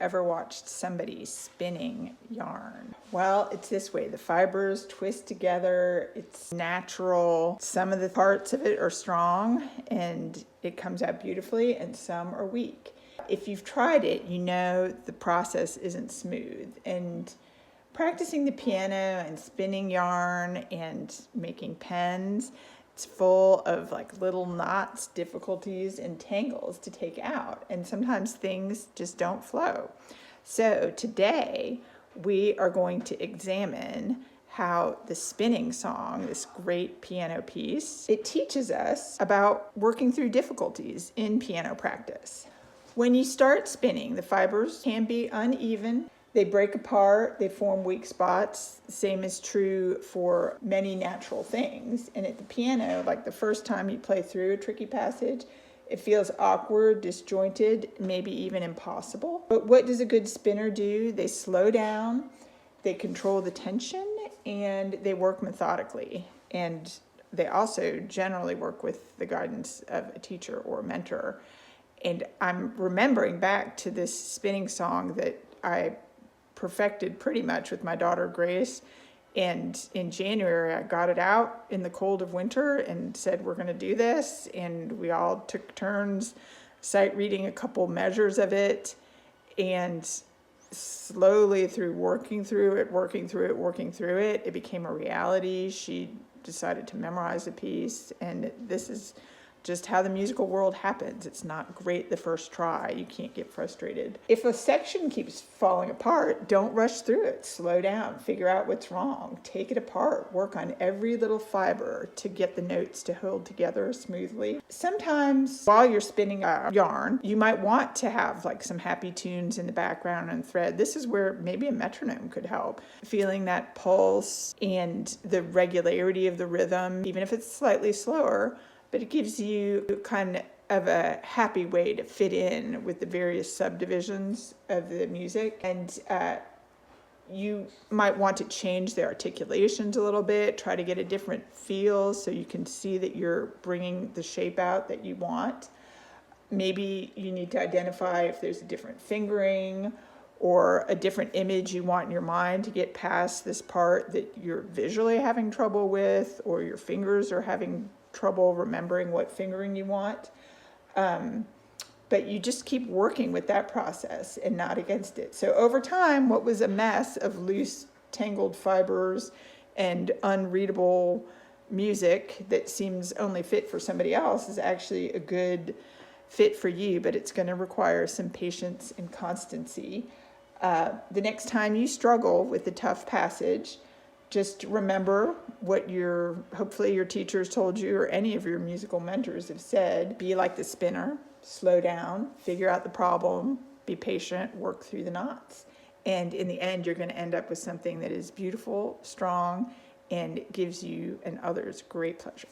ever watched somebody spinning yarn? Well, it's this way. The fibers twist together. It's natural. Some of the parts of it are strong and it comes out beautifully, and some are weak. If you've tried it, you know the process isn't smooth. And practicing the piano and spinning yarn and making pens, it's full of like little knots, difficulties, and tangles to take out. And sometimes things just don't flow. So today we are going to examine how the spinning song, this great piano piece, it teaches us about working through difficulties in piano practice. When you start spinning, the fibers can be uneven. They break apart, they form weak spots. The same is true for many natural things. And at the piano, like the first time you play through a tricky passage, it feels awkward, disjointed, maybe even impossible. But what does a good spinner do? They slow down, they control the tension, and they work methodically. And they also generally work with the guidance of a teacher or a mentor. And I'm remembering back to this spinning song that I perfected pretty much with my daughter Grace, and in January I got it out in the cold of winter and said we're going to do this, and we all took turns sight reading a couple measures of it, and slowly through working through it, it became a reality. She decided to memorize a piece, and this is just how the musical world happens. It's not great the first try. You can't get frustrated. If a section keeps falling apart, don't rush through it. Slow down, figure out what's wrong, take it apart, work on every little fiber to get the notes to hold together smoothly. Sometimes while you're spinning a yarn, you might want to have like some happy tunes in the background and thread. This is where maybe a metronome could help. Feeling that pulse and the regularity of the rhythm, even if it's slightly slower, but it gives you kind of a happy way to fit in with the various subdivisions of the music. And you might want to change the articulations a little bit, try to get a different feel so you can see that you're bringing the shape out that you want. Maybe you need to identify if there's a different fingering or a different image you want in your mind to get past this part that you're visually having trouble with, or your fingers are having trouble remembering what fingering you want. But you just keep working with that process and not against it. So over time, what was a mess of loose, tangled fibers and unreadable music that seems only fit for somebody else is actually a good fit for you, but it's going to require some patience and constancy. The next time you struggle with a tough passage, just remember what hopefully your teachers told you, or any of your musical mentors have said. Be like the spinner, slow down, figure out the problem, be patient, work through the knots. And in the end, you're going to end up with something that is beautiful, strong, and gives you and others great pleasure.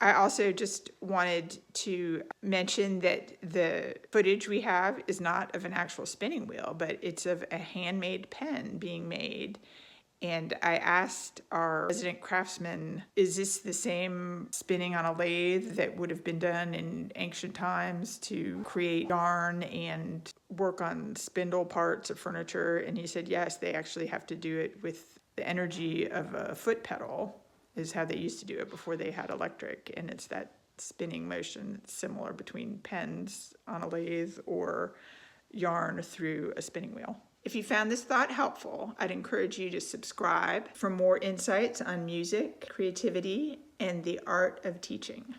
I also just wanted to mention that the footage we have is not of an actual spinning wheel, but it's of a handmade pen being made. And I asked our resident craftsman, is this the same spinning on a lathe that would have been done in ancient times to create yarn and work on spindle parts of furniture? And he said, yes, they actually have to do it with the energy of a foot pedal, is how they used to do it before they had electric. And it's that spinning motion that's similar between pens on a lathe or yarn through a spinning wheel. If you found this thought helpful, I'd encourage you to subscribe for more insights on music, creativity, and the art of teaching.